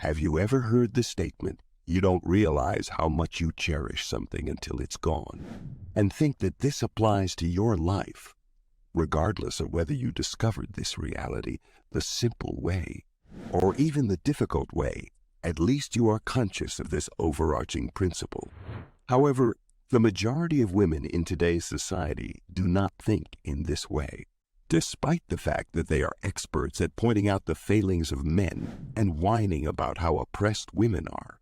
Have you ever heard the statement, "You don't realize how much you cherish something until it's gone," and think that this applies to your life? Regardless of whether you discovered this reality the simple way or even the difficult way, at least you are conscious of this overarching principle. However, the majority of women in today's society do not think in this way. Despite the fact that they are experts at pointing out the failings of men and whining about how oppressed women are,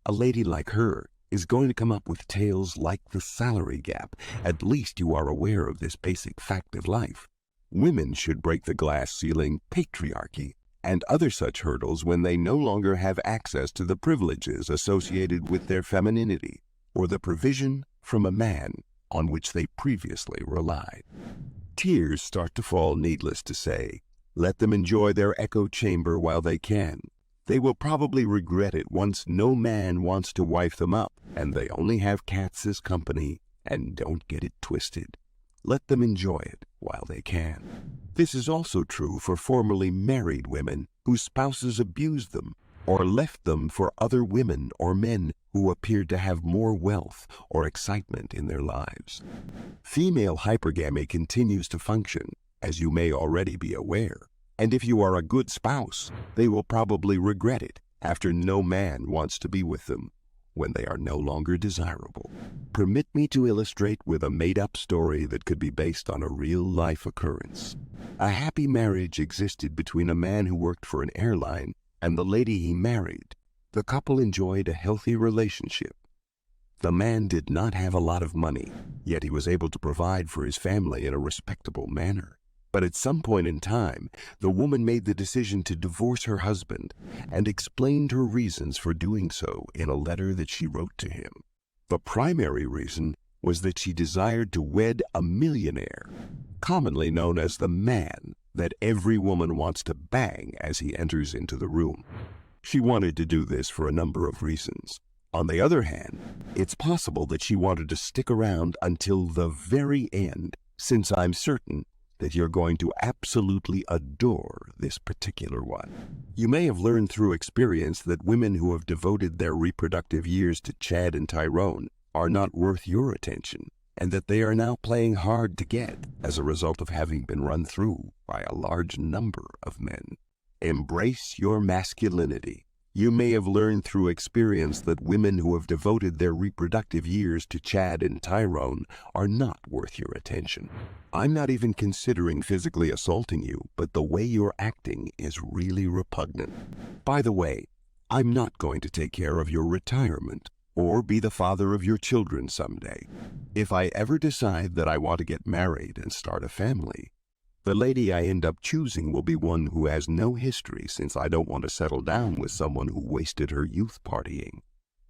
a lady like her is going to come up with tales like the salary gap. At least you are aware of this basic fact of life. Women should break the glass ceiling, patriarchy, and other such hurdles when they no longer have access to the privileges associated with their femininity or the provision from a man on which they previously relied. Tears start to fall, needless to say. Let them enjoy their echo chamber while they can. They will probably regret it once no man wants to wife them up and they only have cats as company, and don't get it twisted. Let them enjoy it while they can. This is also true for formerly married women whose spouses abused them or left them for other women or men who appeared to have more wealth or excitement in their lives. Female hypergamy continues to function, as you may already be aware, and if you are a good spouse, they will probably regret it after no man wants to be with them when they are no longer desirable. Permit me to illustrate with a made-up story that could be based on a real-life occurrence. A happy marriage existed between a man who worked for an airline and the lady he married. The couple enjoyed a healthy relationship. The man did not have a lot of money, yet he was able to provide for his family in a respectable manner. But at some point in time, the woman made the decision to divorce her husband and explained her reasons for doing so in a letter that she wrote to him. The primary reason was that she desired to wed a millionaire, commonly known as the man that every woman wants to bang as he enters into the room. She wanted to do this for a number of reasons. On the other hand, it's possible that she wanted to stick around until the very end, since I'm certain that you're going to absolutely adore this particular one. You may have learned through experience that women who have devoted their reproductive years to Chad and Tyrone are not worth your attention, and that they are now playing hard to get as a result of having been run through by a large number of men. Embrace your masculinity. You may have learned through experience that women who have devoted their reproductive years to Chad and Tyrone are not worth your attention. I'm not even considering physically assaulting you, but the way you're acting is really repugnant. By the way, I'm not going to take care of your retirement or be the father of your children someday. If I ever decide that I want to get married and start a family, the lady I end up choosing will be one who has no history, since I don't want to settle down with someone who wasted her youth partying.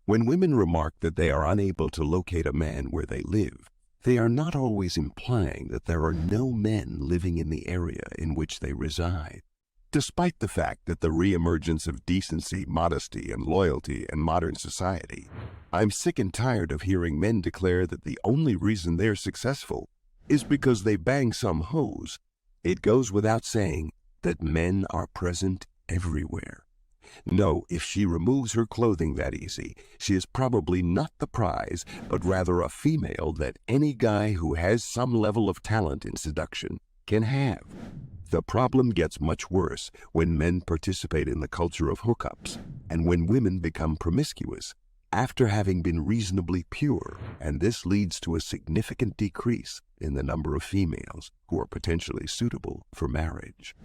When women remark that they are unable to locate a man where they live, they are not always implying that there are no men living in the area in which they reside. Despite the fact that the reemergence of decency, modesty, and loyalty in modern society, I'm sick and tired of hearing men declare that the only reason they're successful is because they bang some hoes. It goes without saying that men are present everywhere. No, if she removes her clothing that easy, she is probably not the prize, but rather a female that any guy who has some level of talent in seduction can have. The problem gets much worse when men participate in the culture of hookups and when women become promiscuous after having been reasonably pure, and this leads to a significant decrease in the number of females who are potentially suitable for marriage.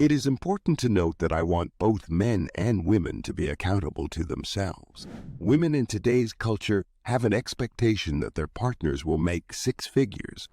It is important to note that I want both men and women to be accountable to themselves. Women in today's culture have an expectation that their partners will make six figures,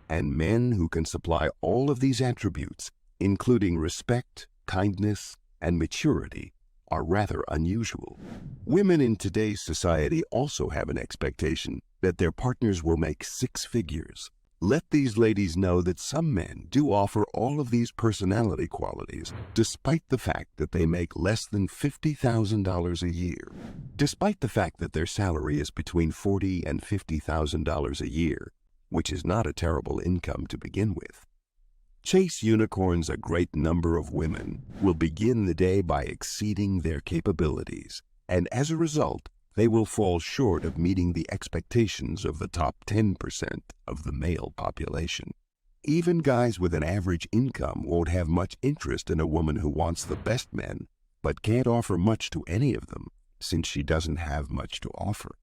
and men who can supply all of these attributes, including respect, kindness, and maturity, are rather unusual. Women in today's society also have an expectation that their partners will make six figures. Let these ladies know that some men do offer all of these personality qualities, despite the fact that they make less than $50,000 a year. Despite the fact that their salary is between $40,000 and $50,000 a year, which is not a terrible income to begin with. Chase unicorns. A great number of women will begin the day by exceeding their capabilities, and as a result, they will fall short of meeting the expectations of the top 10% of the male population. Even guys with an average income won't have much interest in a woman who wants the best men, but can't offer much to any of them, since she doesn't have much to offer.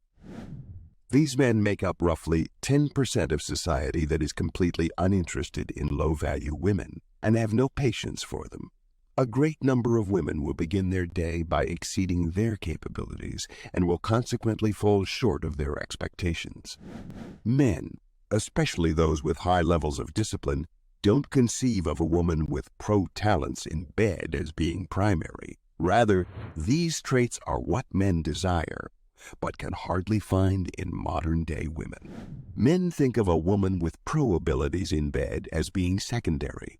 These men make up roughly 10% of society that is completely uninterested in low-value women and have no patience for them. A great number of women will begin their day by exceeding their capabilities and will consequently fall short of their expectations. Men, especially those with high levels of discipline, don't conceive of a woman with pro-talents in bed as being primary. Rather, these traits are what men desire, but can hardly find in modern-day women. Men think of a woman with pro-abilities in bed as being secondary.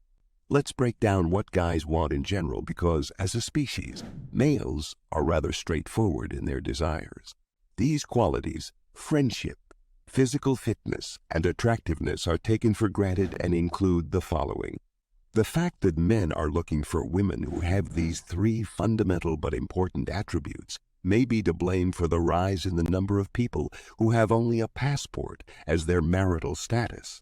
Let's break down what guys want in general because, as a species, males are rather straightforward in their desires. These qualities, friendship, physical fitness, and attractiveness, are taken for granted and include the following. The fact that men are looking for women who have these three fundamental but important attributes may be to blame for the rise in the number of people who have only a passport as their marital status.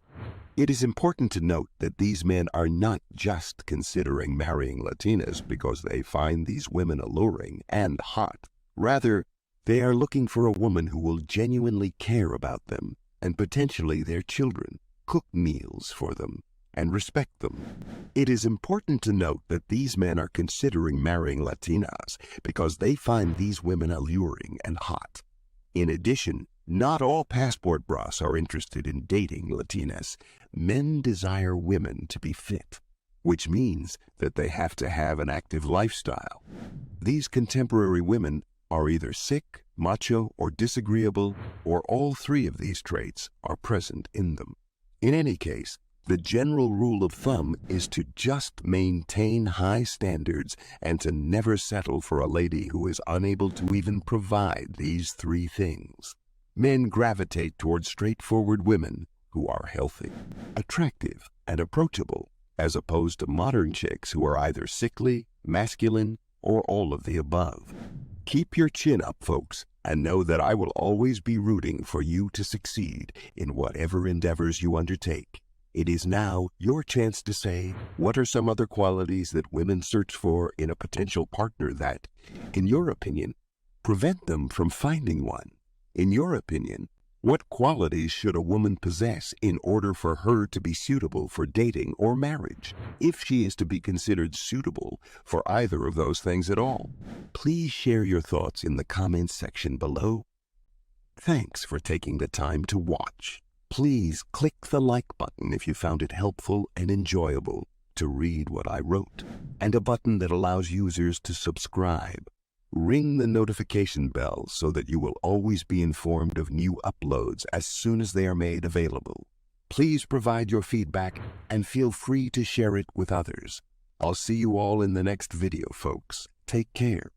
It is important to note that these men are not just considering marrying Latinas because they find these women alluring and hot. Rather, they are looking for a woman who will genuinely care about them and potentially their children, cook meals for them, and respect them. It is important to note that these men are considering marrying Latinas because they find these women alluring and hot. In addition, not all passport bras are interested in dating Latinas. Men desire women to be fit, which means that they have to have an active lifestyle. These contemporary women are either sick, macho, or disagreeable, or all three of these traits are present in them. In any case, the general rule of thumb is to just maintain high standards and to never settle for a lady who is unable to even provide these three things. Men gravitate towards straightforward women who are healthy, attractive, and approachable, as opposed to modern chicks who are either sickly, masculine, or all of the above. Keep your chin up, folks, and know that I will always be rooting for you to succeed in whatever endeavors you undertake. It is now your chance to say, what are some other qualities that women search for in a potential partner that, in your opinion, prevent them from finding one? In your opinion, what qualities should a woman possess in order for her to be suitable for dating or marriage, if she is to be considered suitable for either of those things at all? Please share your thoughts in the comments section below. Thanks for taking the time to watch. Please click the like button if you found it helpful and enjoyable to read what I wrote, and a button that allows users to subscribe. Ring the notification bell so that you will always be informed of new uploads as soon as they are made available. Please provide your feedback and feel free to share it with others. I'll see you all in the next video, folks. Take care.